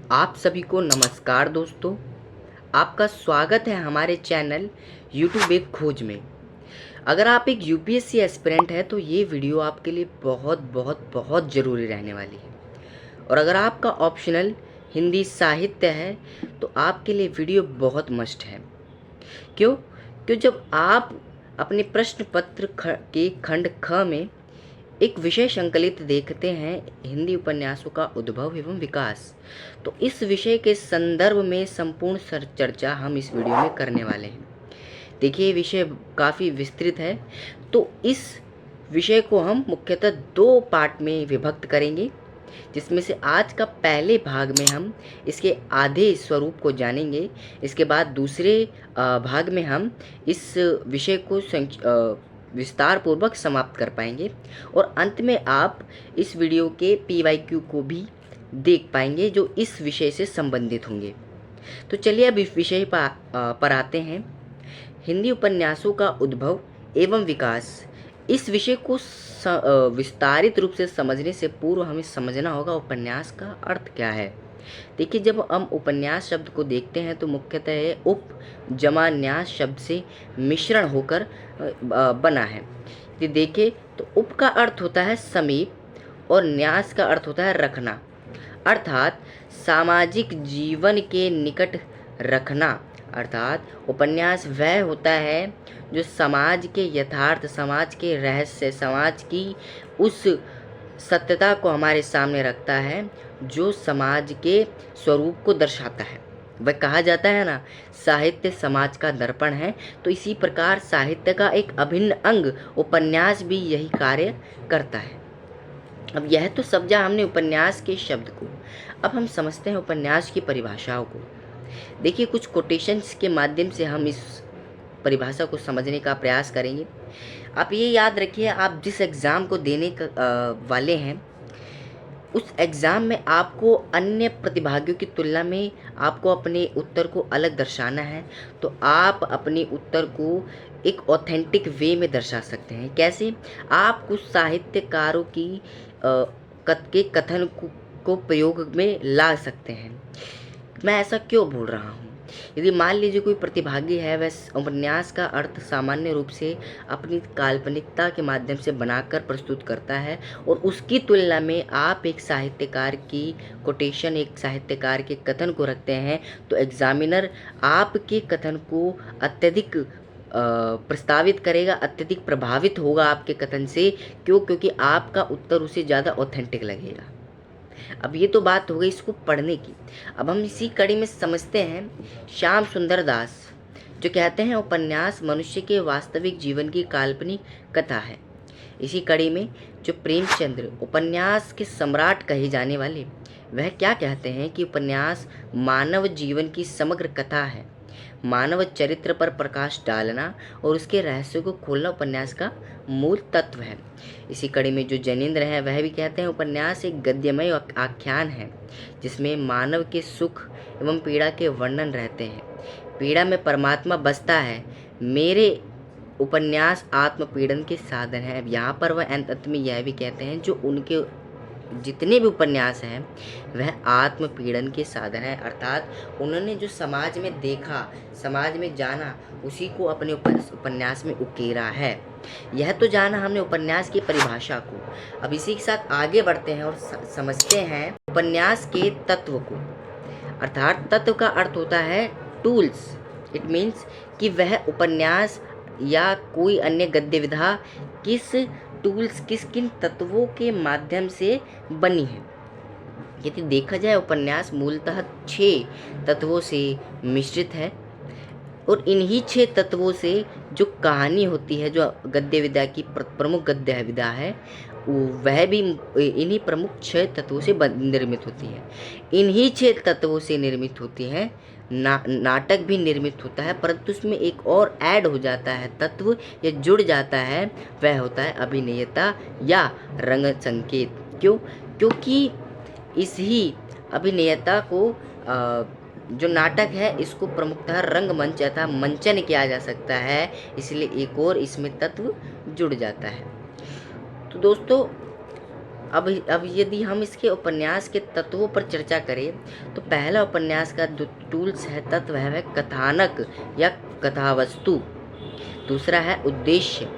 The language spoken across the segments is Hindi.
आप सभी को नमस्कार दोस्तों। आपका स्वागत है हमारे चैनल यूट्यूब एक खोज में। अगर आप एक यूपीएससी एस्पिरेंट हैं तो ये वीडियो आपके लिए बहुत बहुत बहुत ज़रूरी रहने वाली है। और अगर आपका ऑप्शनल हिंदी साहित्य है तो आपके लिए वीडियो बहुत मस्ट है। क्यों? जब आप अपने प्रश्न पत्र के खंड ख में एक विषय संकलित देखते हैं, हिंदी उपन्यासों का उद्भव एवं विकास, तो इस विषय के संदर्भ में संपूर्ण चर्चा हम इस वीडियो में करने वाले हैं। देखिए, विषय काफ़ी विस्तृत है, तो इस विषय को हम मुख्यतः दो पार्ट में विभक्त करेंगे, जिसमें से आज का पहले भाग में हम इसके आधे स्वरूप को जानेंगे। इसके बाद दूसरे भाग में हम इस विषय को विस्तार पूर्वक समाप्त कर पाएंगे और अंत में आप इस वीडियो के PYQ को भी देख पाएंगे जो इस विषय से संबंधित होंगे। तो चलिए अब इस विषय पर आते हैं। हिंदी उपन्यासों का उद्भव एवं विकास। इस विषय को विस्तारित रूप से समझने से पूर्व हमें समझना होगा उपन्यास का अर्थ क्या है। देखिए, जब हम उपन्यास शब्द को देखते हैं तो मुख्यतः उप जमा न्यास शब्द से मिश्रण होकर बना है। यदि देखें तो उप का अर्थ होता है समीप और न्यास का अर्थ होता है रखना, अर्थात सामाजिक जीवन के निकट रखना। अर्थात उपन्यास वह होता है जो समाज के यथार्थ, समाज के रहस्य, समाज की उस सत्यता को हमारे सामने रखता है जो समाज के स्वरूप को दर्शाता है। वह कहा जाता है ना, साहित्य समाज का दर्पण है। तो इसी प्रकार साहित्य का एक अभिन्न अंग उपन्यास भी यही कार्य करता है। अब यह तो समझा हमने उपन्यास के शब्द को। अब हम समझते हैं उपन्यास की परिभाषाओं को। देखिए, कुछ कोटेशंस के माध्यम से हम इस परिभाषा को समझने का प्रयास करेंगे। आप ये याद रखिए, आप जिस एग्ज़ाम को देने वाले हैं उस एग्ज़ाम में आपको अन्य प्रतिभागियों की तुलना में आपको अपने उत्तर को अलग दर्शाना है। तो आप अपने उत्तर को एक ऑथेंटिक वे में दर्शा सकते हैं। कैसे? आप कुछ साहित्यकारों की के कथन को प्रयोग में ला सकते हैं। मैं ऐसा क्यों बोल रहा हूँ? यदि मान लीजिए कोई प्रतिभागी है, वह उपन्यास का अर्थ सामान्य रूप से अपनी काल्पनिकता के माध्यम से बनाकर प्रस्तुत करता है और उसकी तुलना में आप एक साहित्यकार की कोटेशन, एक साहित्यकार के कथन को रखते हैं, तो एग्जामिनर आपके कथन को अत्यधिक प्रस्तावित करेगा, अत्यधिक प्रभावित होगा आपके कथन से। क्यों? क्योंकि आपका उत्तर उसे ज़्यादा ऑथेंटिक लगेगा। अब ये तो बात हो गई इसको पढ़ने की। अब हम इसी कड़ी में समझते हैं श्याम सुंदर दास जो कहते हैं उपन्यास मनुष्य के वास्तविक जीवन की काल्पनिक कथा है। इसी कड़ी में जो प्रेमचंद्र उपन्यास के सम्राट कहे जाने वाले, वह क्या कहते हैं कि उपन्यास मानव जीवन की समग्र कथा है। मानव चरित्र पर प्रकाश डालना और उसके रहस्य को खोलना उपन्यास का मूल तत्व है। इसी कड़ी में जो जैनेन्द्र हैं वह भी कहते हैं उपन्यास एक गद्यमय आख्यान है जिसमें मानव के सुख एवं पीड़ा के वर्णन रहते हैं। पीड़ा में परमात्मा बसता है। मेरे उपन्यास आत्मपीड़न के साधन है। अब यहाँ पर वह अंत में यह भी कहते हैं जो उनके जितने भी उपन्यास हैं वह आत्मपीड़न के साधन है। अर्थात उन्होंने जो समाज में देखा, समाज में जाना, उसी को अपने उपन्यास में उकेरा है। यह तो जाना हमने उपन्यास की परिभाषा को। अब इसी के साथ आगे बढ़ते हैं और समझते हैं उपन्यास के तत्व को। अर्थात तत्व का अर्थ होता है टूल्स। इट मीन्स कि वह उपन्यास या कोई अन्य गद्य विधा किस टूल्स, किन तत्वों के माध्यम से बनी है। यदि देखा जाए उपन्यास मूलतः 6 तत्वों से मिश्रित है और इन्हीं 6 तत्वों से जो कहानी होती है, जो गद्य विधा की प्रमुख गद्य विधा है, वह भी इन्हीं प्रमुख 6 तत्वों से निर्मित होती है। इन्हीं 6 तत्वों से निर्मित होती है। नाटक भी निर्मित होता है, परंतु उसमें एक और ऐड हो जाता है तत्व या जुड़ जाता है, वह होता है अभिनेता या रंग संकेत। क्यों? क्योंकि इस ही अभिनेता को जो नाटक है इसको प्रमुखतः रंगमंच अथवा मंचन किया जा सकता है, इसलिए एक और इसमें तत्व जुड़ जाता है। तो दोस्तों, अब यदि हम इसके उपन्यास के तत्वों पर चर्चा करें तो पहला उपन्यास का जो टूल्स है, तत्व है, वह कथानक या कथावस्तु। दूसरा है उद्देश्य।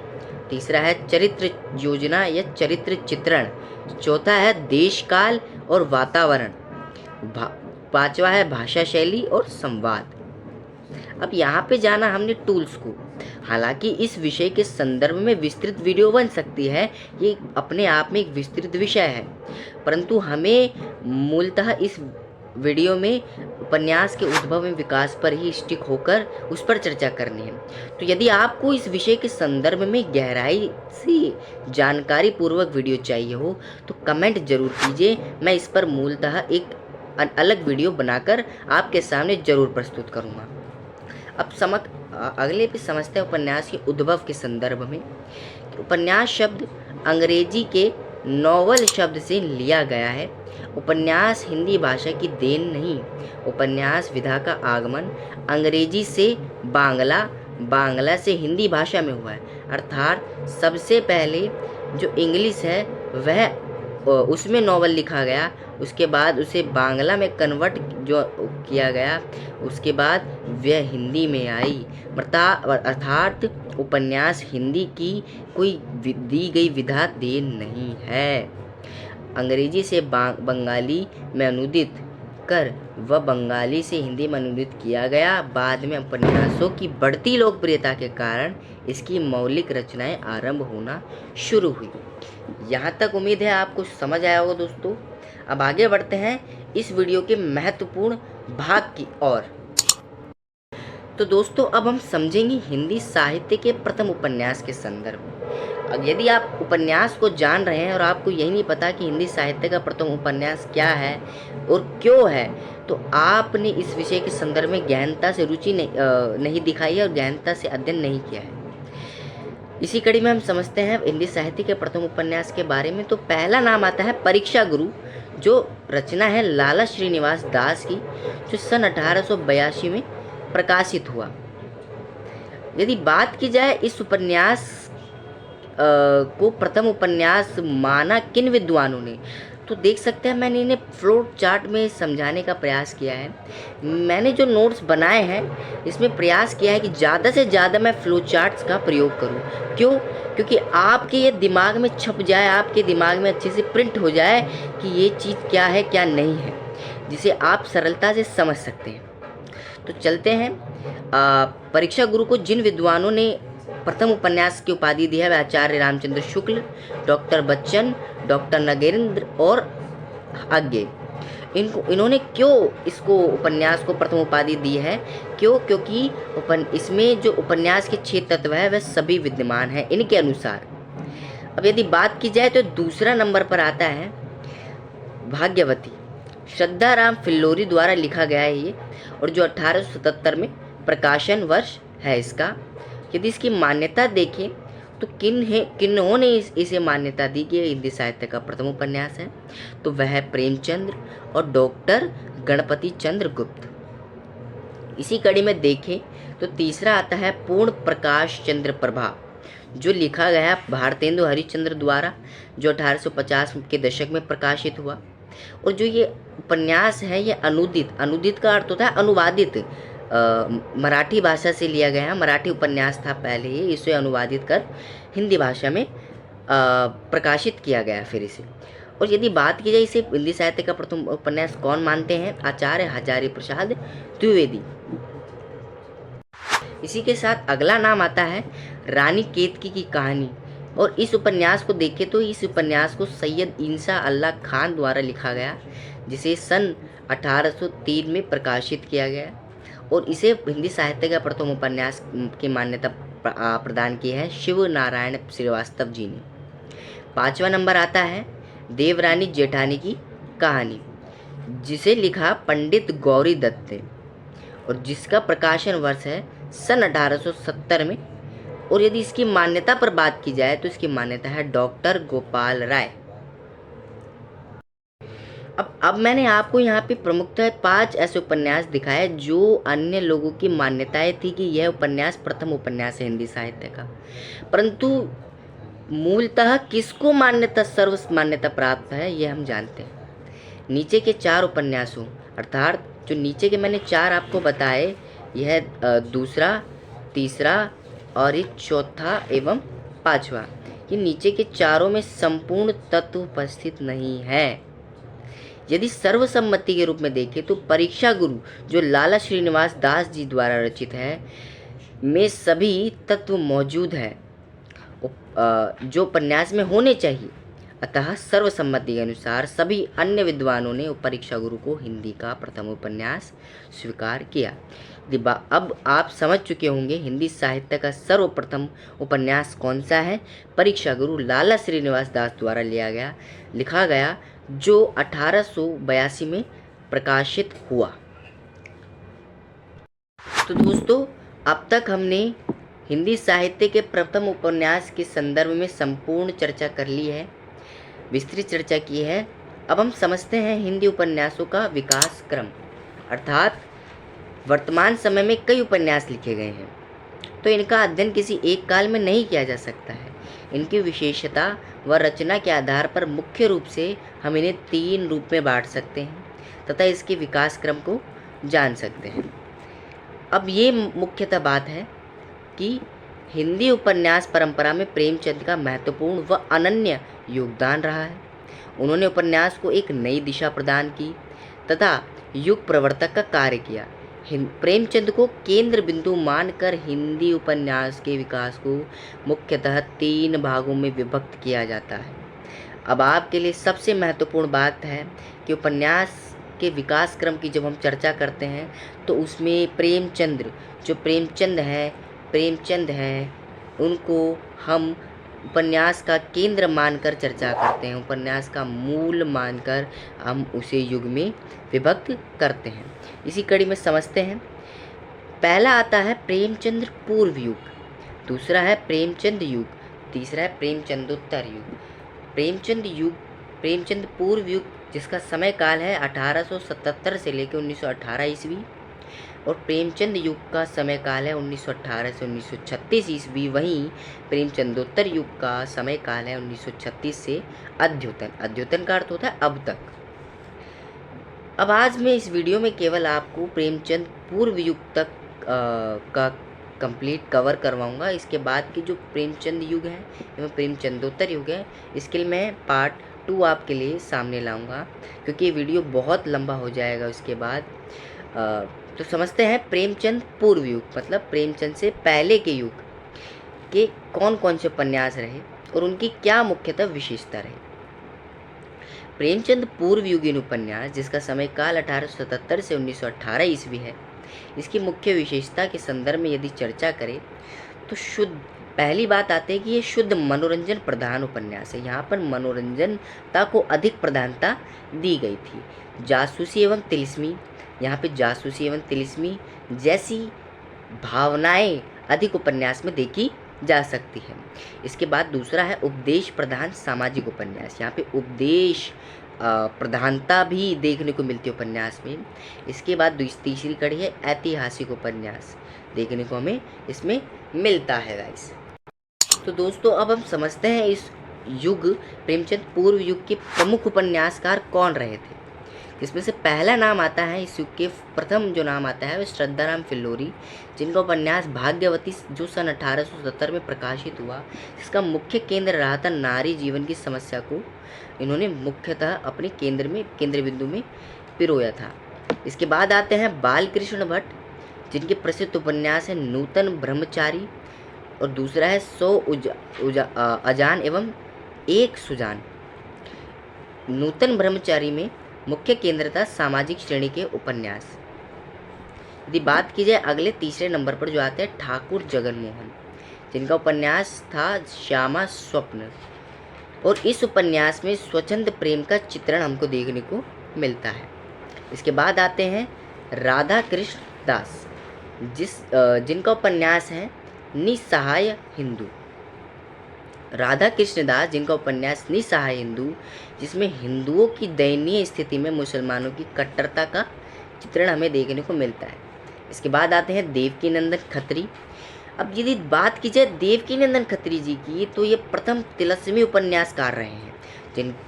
तीसरा है चरित्र योजना या चरित्र चित्रण। चौथा है देश काल और वातावरण। पांचवा है भाषा शैली और संवाद। अब यहाँ पे जाना हमने टूल्स को। हालांकि इस विषय के संदर्भ में विस्तृत वीडियो बन सकती है, ये अपने आप में एक विस्तृत विषय है, परंतु हमें मूलतः इस वीडियो में उपन्यास के उद्भव एवं विकास पर ही स्टिक होकर उस पर चर्चा करनी है। तो यदि आपको इस विषय के संदर्भ में गहराई से जानकारी पूर्वक वीडियो चाहिए हो तो कमेंट जरूर कीजिए। मैं इस पर मूलतः एक अलग वीडियो बनाकर आपके सामने जरूर प्रस्तुत करूँगा। अब अगले पे समझते हैं उपन्यास के उद्भव के संदर्भ में। उपन्यास शब्द अंग्रेजी के नॉवल शब्द से लिया गया है। उपन्यास हिंदी भाषा की देन नहीं। उपन्यास विधा का आगमन अंग्रेजी से बांग्ला से हिंदी भाषा में हुआ है। अर्थात सबसे पहले जो इंग्लिश है वह उसमें नॉवल लिखा गया, उसके बाद उसे बांग्ला में कन्वर्ट जो किया गया, उसके बाद वह हिंदी में आई। अर्थात उपन्यास हिंदी की कोई दी गई विधा देन नहीं है। अंग्रेजी से बंगाली में अनुदित कर वह बंगाली से हिंदी में अनुदित किया गया। बाद में उपन्यासों की बढ़ती लोकप्रियता के कारण इसकी मौलिक रचनाएं आरंभ होना शुरू हुई। यहाँ तक उम्मीद है आपको समझ आया होगा दोस्तों। अब आगे बढ़ते हैं इस वीडियो के महत्वपूर्ण भाग की ओर। तो दोस्तों अब हम समझेंगे हिंदी साहित्य के प्रथम उपन्यास के संदर्भ में। अब यदि आप उपन्यास को जान रहे हैं और आपको यही नहीं पता कि हिंदी साहित्य का प्रथम उपन्यास क्या है और क्यों है, तो आपने इस विषय के संदर्भ में गहनता से रुचि नहीं दिखाई है और गहनता से अध्ययन नहीं किया है। इसी कड़ी में हम समझते हैं हिंदी साहित्य के प्रथम उपन्यास के बारे में। तो पहला नाम आता है परीक्षा गुरु, जो रचना है लाला श्रीनिवास दास की, जो सन 1882 में प्रकाशित हुआ। यदि बात की जाए इस उपन्यास को प्रथम उपन्यास माना किन विद्वानों ने, तो देख सकते हैं मैंने इन्हें फ्लोट चार्ट में समझाने का प्रयास किया है। मैंने जो नोट्स बनाए हैं इसमें प्रयास किया है कि ज़्यादा से ज़्यादा मैं फ्लो चार्ट्स का प्रयोग करूं। क्यों? क्योंकि आपके ये दिमाग में छप जाए, आपके दिमाग में अच्छे से प्रिंट हो जाए कि ये चीज़ क्या है क्या नहीं है, जिसे आप सरलता से समझ सकते हैं। तो चलते हैं। परीक्षा गुरु को जिन विद्वानों ने प्रथम उपन्यास की उपाधि दी है वह आचार्य रामचंद्र शुक्ल, डॉक्टर बच्चन, डॉक्टर नगेंद्र और आगे। इन्होंने क्यों इसको उपन्यास को प्रथम उपाधि दी है? क्योंकि इसमें जो उपन्यास के 6 तत्व है वह सभी विद्यमान हैं इनके अनुसार। अब यदि बात की जाए तो दूसरा नंबर पर आता है भाग्यवती। श्रद्धाराम फिल्लोरी द्वारा लिखा गया है ये, और जो 1877 में प्रकाशन वर्ष है इसका। यदि इसकी मान्यता देखें तो किन्होंने इसे मान्यता दी कि हिंदी साहित्य का प्रथम उपन्यास है, तो वह है प्रेमचंद्र और डॉक्टर गणपति चंद्र गुप्त। इसी कड़ी में देखें तो तीसरा आता है पूर्ण प्रकाश चंद्र प्रभा, जो लिखा गया भारतेंदु हरिश्चंद्र द्वारा, जो 1850 के दशक में प्रकाशित हुआ। और जो ये उपन्यास है ये अनुदित का अर्थ होता है अनुवादित, मराठी भाषा से लिया गया है। मराठी उपन्यास था पहले ही, इसे अनुवादित कर हिंदी भाषा में प्रकाशित किया गया फिर इसे। और यदि बात की जाए इसे हिंदी साहित्य का प्रथम उपन्यास कौन मानते हैं? आचार्य हजारी प्रसाद द्विवेदी। इसी के साथ अगला नाम आता है रानी केतकी की कहानी। और इस उपन्यास को देखें तो इस उपन्यास को सैयद इंसा अल्लाह खान द्वारा लिखा गया, जिसे सन 1803 में प्रकाशित किया गया। और इसे हिंदी साहित्य का प्रथम उपन्यास की मान्यता प्रदान की है शिव नारायण श्रीवास्तव जी ने। 5वां नंबर आता है देवरानी जेठानी की कहानी, जिसे लिखा पंडित गौरी दत्त ने, और जिसका प्रकाशन वर्ष है सन 1870 में। और यदि इसकी मान्यता पर बात की जाए तो इसकी मान्यता है डॉक्टर गोपाल राय। अब मैंने आपको यहाँ पे प्रमुखतः 5 ऐसे उपन्यास दिखाए जो अन्य लोगों की मान्यताएं थी कि यह उपन्यास प्रथम उपन्यास है हिंदी साहित्य का, परंतु मूलतः किसको मान्यता सर्व मान्यता प्राप्त है ये हम जानते हैं। नीचे के 4 उपन्यासों अर्थात जो नीचे के मैंने 4 आपको बताए, यह दूसरा, तीसरा और ये चौथा एवं 5वां, ये नीचे के चारों में संपूर्ण तत्व उपस्थित नहीं है। यदि सर्वसम्मति के रूप में देखें तो परीक्षा गुरु जो लाला श्रीनिवास दास जी द्वारा रचित है में सभी तत्व मौजूद है जो उपन्यास में होने चाहिए। अतः सर्वसम्मति के अनुसार सभी अन्य विद्वानों ने परीक्षा गुरु को हिंदी का प्रथम उपन्यास स्वीकार किया। अब आप समझ चुके होंगे हिंदी साहित्य का सर्वप्रथम उपन्यास कौन सा है। परीक्षा गुरु लाला श्रीनिवास दास द्वारा लिखा गया जो 1882 में प्रकाशित हुआ। तो दोस्तों, अब तक हमने हिंदी साहित्य के प्रथम उपन्यास के संदर्भ में संपूर्ण चर्चा कर ली है, विस्तृत चर्चा की है। अब हम समझते हैं हिंदी उपन्यासों का विकास क्रम, अर्थात वर्तमान समय में कई उपन्यास लिखे गए हैं, तो इनका अध्ययन किसी एक काल में नहीं किया जा सकता है। इनकी विशेषता व रचना के आधार पर मुख्य रूप से हम इन्हें 3 रूप में बांट सकते हैं तथा इसके विकास क्रम को जान सकते हैं। अब ये मुख्यतः बात है कि हिंदी उपन्यास परंपरा में प्रेमचंद का महत्वपूर्ण व अनन्य योगदान रहा है। उन्होंने उपन्यास को एक नई दिशा प्रदान की तथा युग प्रवर्तक का कार्य किया। प्रेमचंद को केंद्र बिंदु मानकर हिंदी उपन्यास के विकास को मुख्यतः 3 भागों में विभक्त किया जाता है। अब आपके लिए सबसे महत्वपूर्ण बात है कि उपन्यास के विकास क्रम की जब हम चर्चा करते हैं तो उसमें प्रेमचंद हैं उनको हम उपन्यास का केंद्र मानकर चर्चा करते हैं, उपन्यास का मूल मानकर हम उसे युग में विभक्त करते हैं। इसी कड़ी में समझते हैं। पहला आता है प्रेमचंद पूर्व युग, दूसरा है प्रेमचंद युग, तीसरा है प्रेमचंदोत्तर युग। प्रेमचंद पूर्व युग जिसका समय काल है 1877 से लेकर 1918 ईस्वी, और प्रेमचंद युग का समय काल है 1918 से 1936 ईस्वी। वहीं प्रेमचंदोत्तर युग का समय काल है 1936 से अद्यतन का अर्थ होता है अब तक। अब आज मैं इस वीडियो में केवल आपको प्रेमचंद पूर्व युग तक का कंप्लीट कवर करवाऊंगा। इसके बाद की जो प्रेमचंद युग है एवं प्रेमचंदोत्तर युग है, इसके लिए मैं पार्ट 2 आपके लिए सामने लाऊंगा, क्योंकि ये वीडियो बहुत लंबा हो जाएगा उसके बाद। तो समझते हैं प्रेमचंद पूर्व युग मतलब प्रेमचंद से पहले के युग के कौन कौन से उपन्यास रहे और उनकी क्या मुख्यतः विशेषता रही। प्रेमचंद पूर्व युगीन उपन्यास जिसका समय काल 1877 से 1918 ईस्वी है, इसकी मुख्य विशेषता के संदर्भ में यदि चर्चा करें तो पहली बात आती है कि ये शुद्ध मनोरंजन प्रधान उपन्यास है। यहाँ पर मनोरंजनता को अधिक प्रधानता दी गई थी। जासूसी एवं तिलिस्मी, यहाँ पे जासूसी एवं तिलिस्मी जैसी भावनाएं अधिक उपन्यास में देखी जा सकती है। इसके बाद दूसरा है उपदेश प्रधान सामाजिक उपन्यास। यहाँ पे उपदेश प्रधानता भी देखने को मिलती है उपन्यास में। इसके बाद तीसरी कड़ी है ऐतिहासिक उपन्यास, देखने को हमें इसमें मिलता है गाइस। तो दोस्तों, अब हम समझते हैं इस युग प्रेमचंद पूर्व युग के प्रमुख उपन्यासकार कौन रहे थे। इसमें से पहला नाम आता है, इस युग के प्रथम जो नाम आता है वो श्रद्धाराम फिल्लोरी, जिनका उपन्यास भाग्यवती जो सन 1870 में प्रकाशित हुआ, जिसका मुख्य केंद्र रहा था नारी जीवन की समस्या को इन्होंने मुख्यतः अपने केंद्र बिंदु में पिरोया था। इसके बाद आते हैं बालकृष्ण भट्ट, जिनके प्रसिद्ध उपन्यास है नूतन ब्रह्मचारी, और दूसरा है 100 अजान एवं 1 सुजान। नूतन ब्रह्मचारी में मुख्य केंद्र था सामाजिक श्रेणी के उपन्यास। यदि बात की जाए अगले तीसरे नंबर पर जो आते हैं ठाकुर जगनमोहन, जिनका उपन्यास था श्यामा स्वप्न, और इस उपन्यास में स्वच्छंद प्रेम का चित्रण हमको देखने को मिलता है। इसके बाद आते हैं राधा कृष्ण दास, जिनका उपन्यास है निसहाय हिंदू। राधा कृष्ण दास जिनका उपन्यास निसहाय हिंदू, जिसमें हिंदुओं की दयनीय स्थिति में मुसलमानों की कट्टरता का चित्रण हमें देखने को मिलता है। इसके बाद आते हैं देवकी नंदन खत्री, अब यदि बात की जाए देवकीनंदन खत्री जी की, तो ये प्रथम तिलस्मी उपन्यासकार रहे हैं,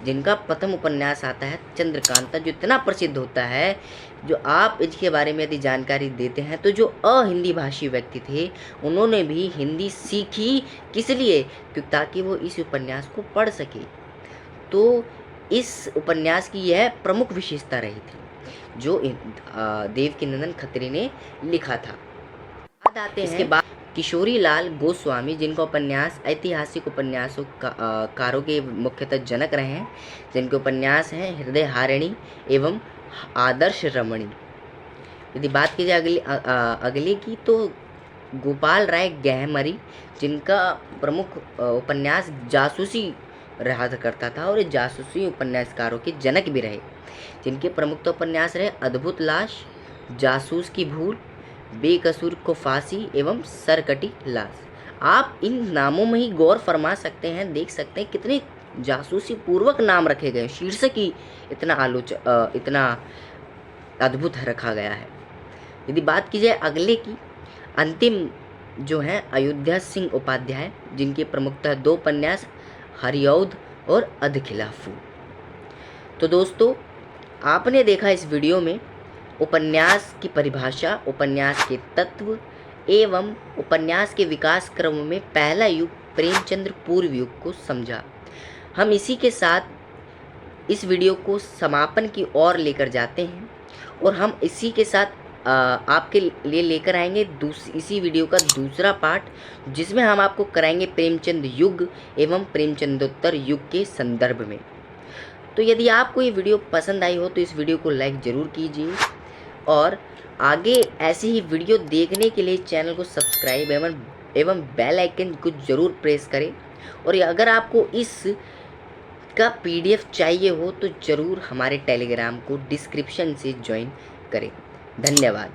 जिनका प्रथम उपन्यास आता है चंद्रकांता, जो इतना प्रसिद्ध होता है। जो आप इसके बारे में यदि जानकारी देते हैं तो जो अहिंदी भाषी व्यक्ति थे उन्होंने भी हिंदी सीखी, किस लिए? ताकि वो इस उपन्यास को पढ़ सके। तो इस उपन्यास की यह प्रमुख विशेषता रही थी जो देवकीनंदन खत्री ने लिखा था। बात आते हैं इसके बाद किशोरी लाल गोस्वामी, जिनका उपन्यास ऐतिहासिक उपन्यासों कारों के मुख्यतः जनक रहे हैं, जिनके उपन्यास हैं हृदय हारिणी एवं आदर्श रमणी। यदि बात की जाए अगले की, तो गोपाल राय गहमरी, जिनका प्रमुख उपन्यास जासूसी रहा करता था और ये जासूसी उपन्यासकारों के जनक भी रहे, जिनके प्रमुख उपन्यास रहे अद्भुत लाश, जासूस की भूल, बेकसूर को फांसी एवं सरकटी लाश। आप इन नामों में ही गौर फरमा सकते हैं, देख सकते हैं कितने जासूसी पूर्वक नाम रखे गए, शीर्षक ही इतना अद्भुत रखा गया है। यदि बात की जाए अगले की, अंतिम जो है अयोध्या सिंह उपाध्याय, जिनके प्रमुखतः 2 उपन्यास हरिऔध और अधखिलाफू। तो दोस्तों, आपने देखा इस वीडियो में उपन्यास की परिभाषा, उपन्यास के तत्व एवं उपन्यास के विकास क्रम में पहला युग प्रेमचंद्र पूर्व युग को समझा। हम इसी के साथ इस वीडियो को समापन की ओर लेकर जाते हैं और हम इसी के साथ आपके लिए लेकर आएंगे इसी वीडियो का दूसरा पार्ट, जिसमें हम आपको कराएंगे प्रेमचंद युग एवं प्रेमचंदोत्तर युग के संदर्भ में। तो यदि आपको ये वीडियो पसंद आई हो तो इस वीडियो को लाइक ज़रूर कीजिए और आगे ऐसे ही वीडियो देखने के लिए चैनल को सब्सक्राइब एवं बेल आइकन को ज़रूर प्रेस करें। और अगर आपको इस का PDF चाहिए हो तो ज़रूर हमारे टेलीग्राम को डिस्क्रिप्शन से ज्वाइन करें। धन्यवाद।